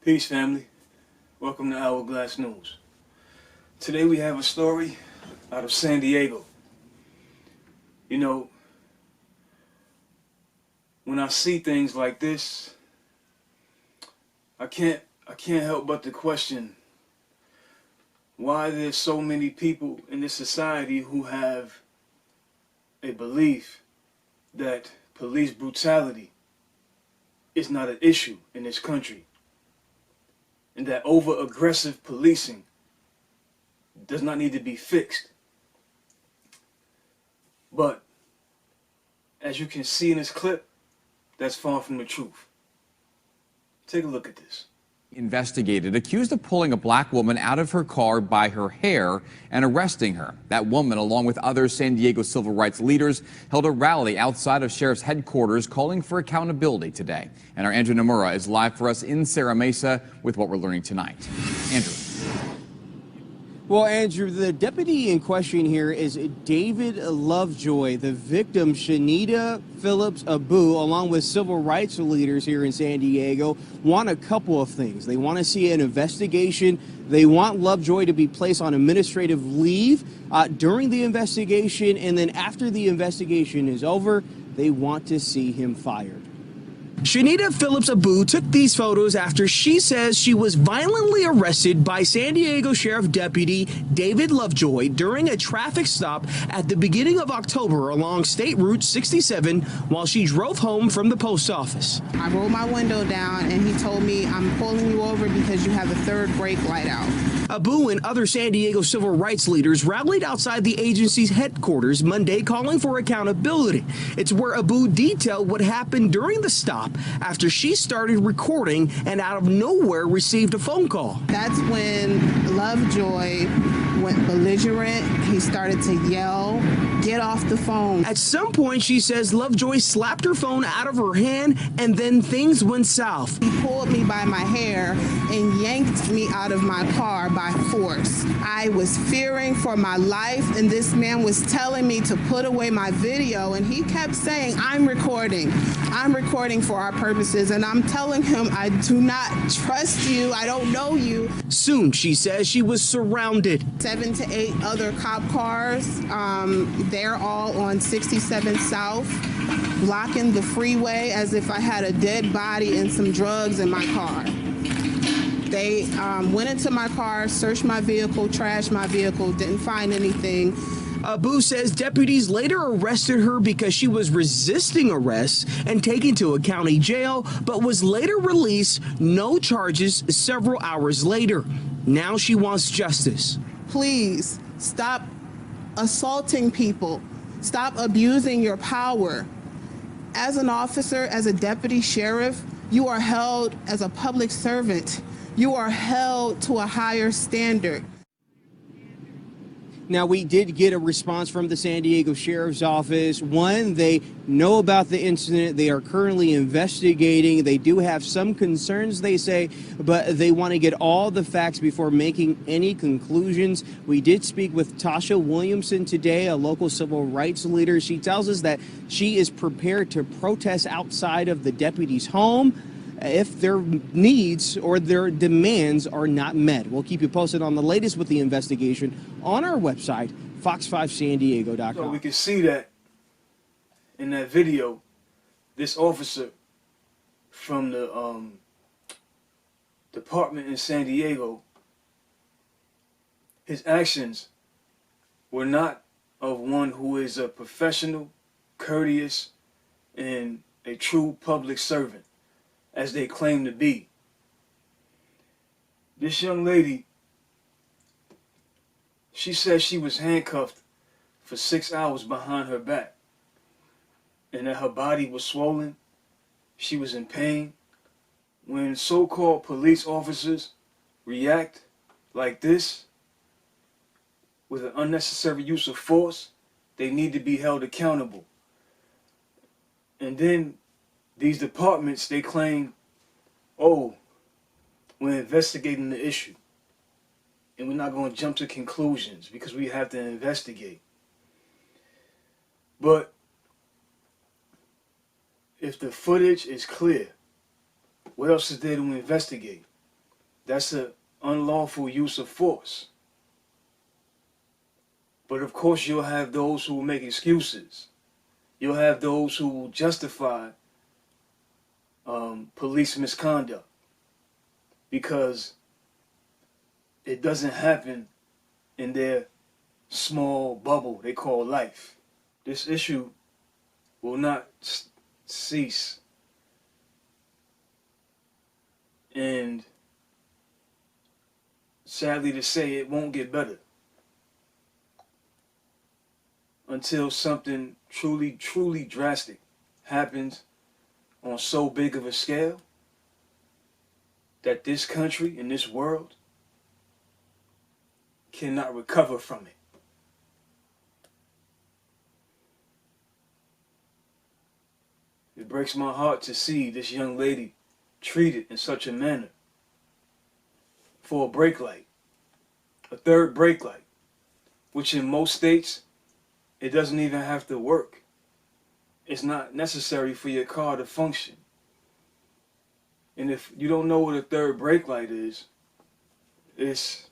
Peace, family. Welcome to Hourglass News. Today we have a story out of San Diego. You know, when I see things like this, I can't help but to question why there's so many people in this society who have a belief that police brutality is not an issue in this country, and that over-aggressive policing does not need to be fixed. But as you can see in this clip, that's far from the truth. Take a look at this. Investigated, accused of pulling a black woman out of her car by her hair and arresting her. That woman, along with other San Diego civil rights leaders, held a rally outside of sheriff's headquarters calling for accountability today. And our Andrew Nomura is live for us in Serra Mesa with what we're learning tonight. Andrew. Well, Andrew, the deputy in question here is David Lovejoy. The victim, Shanita Phillips Abu, along with civil rights leaders here in San Diego, want a couple of things. They want to see an investigation. They want Lovejoy to be placed on administrative leave during the investigation. And then after the investigation is over, they want to see him fired. Shanita Phillips Abu took these photos after she says she was violently arrested by San Diego Sheriff Deputy David Lovejoy during a traffic stop at the beginning of October along State Route 67 while she drove home from the post office. I rolled my window down and he told me, "I'm pulling you over because you have the third brake light out." Abu and other San Diego civil rights leaders rallied outside the agency's headquarters Monday calling for accountability. It's where Abu detailed what happened during the stop after she started recording and out of nowhere received a phone call. That's when Lovejoy went belligerent. He started to yell, "Get off the phone." At some point, she says Lovejoy slapped her phone out of her hand and then things went south. He pulled me by my hair and yanked me out of my car by force. I was fearing for my life, and this man was telling me to put away my video, and he kept saying, I'm recording for our purposes," and I'm telling him, "I do not trust you, I don't know you." Soon, she says, she was surrounded. 7 to 8 other cop cars, they're all on 67 South, blocking the freeway as if I had a dead body and some drugs in my car. They went into my car, searched my vehicle, trashed my vehicle, didn't find anything. Abu says deputies later arrested her because she was resisting arrest and taken to a county jail, but was later released, no charges, several hours later. Now she wants justice. Please stop assaulting people. Stop abusing your power. As an officer, as a deputy sheriff, you are held as a public servant. You are held to a higher standard. Now, we did get a response from the San Diego Sheriff's Office. One, they know about the incident. They are currently investigating. They do have some concerns, they say, but they want to get all the facts before making any conclusions. We did speak with Tasha Williamson today, a local civil rights leader. She tells us that she is prepared to protest outside of the deputy's home if their needs or their demands are not met. We'll keep you posted on the latest with the investigation on our website, fox5sandiego.com. So we can see that in that video, this officer from the department in San Diego, his actions were not of one who is a professional, courteous, and a true public servant, as they claim to be. This young lady, she said she was handcuffed for 6 hours behind her back, and that her body was swollen, she was in pain. When so-called police officers react like this, with an unnecessary use of force, they need to be held accountable. And then these departments, they claim, oh, we're investigating the issue, and we're not going to jump to conclusions because we have to investigate. But if the footage is clear, what else is there to investigate? That's an unlawful use of force. But of course, you'll have those who will make excuses. You'll have those who will justify police misconduct because it doesn't happen in their small bubble they call life. This issue will not cease. And sadly to say, it won't get better until something truly, truly drastic happens on so big of a scale that this country and this world cannot recover from it. It breaks my heart to see this young lady treated in such a manner for a brake light, a third brake light, which in most states, it doesn't even have to work. It's not necessary for your car to function. And if you don't know what a third brake light is, it's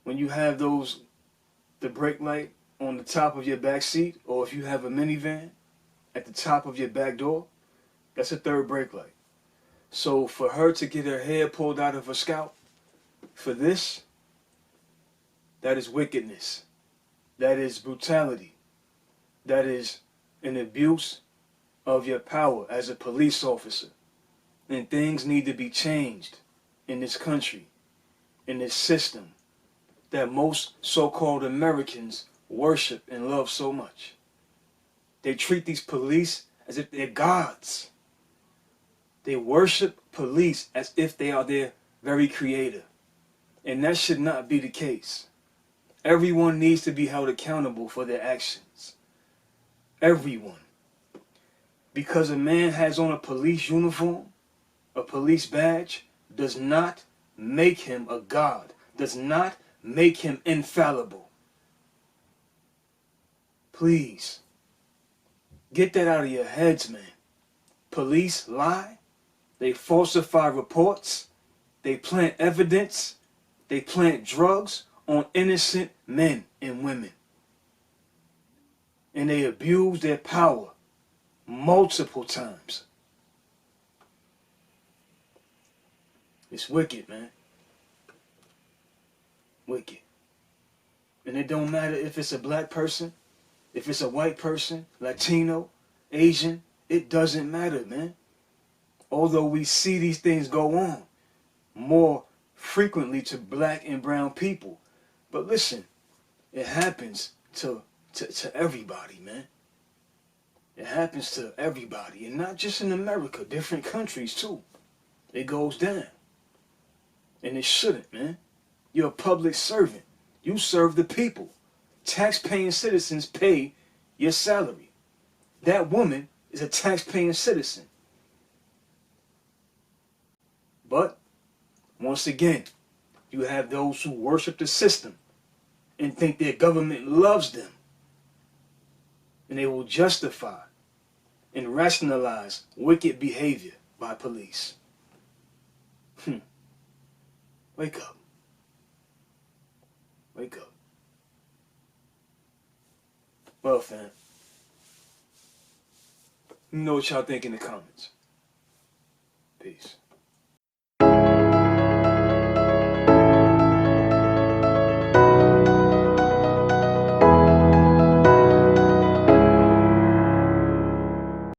when you have the brake light on the top of your back seat, or if you have a minivan at the top of your back door, that's a third brake light. So for her to get her hair pulled out of her scalp, for this, that is wickedness. That is brutality. That is an abuse of your power as a police officer. And things need to be changed in this country, in this system that most so-called Americans worship and love so much. They treat these police as if they're gods. They worship police as if they are their very creator. And that should not be the case. Everyone needs to be held accountable for their actions. Everyone. Because a man has on a police uniform, a police badge, does not make him a god, does not make him infallible. Please, get that out of your heads, man. Police lie, they falsify reports, they plant evidence, they plant drugs on innocent men and women. And they abuse their power multiple times. It's wicked, man. Wicked. And it don't matter if it's a black person, if it's a white person, Latino, Asian, it doesn't matter, man. Although we see these things go on more frequently to black and brown people. But listen, it happens to everybody, man. It happens to everybody. And not just in America, different countries too. It goes down. And it shouldn't, man. You're a public servant. You serve the people. Tax-paying citizens pay your salary. That woman is a tax-paying citizen. But, once again, you have those who worship the system and think their government loves them. And they will justify and rationalize wicked behavior by police. Wake up. Wake up. Well, fam, you know what y'all think in the comments. Peace.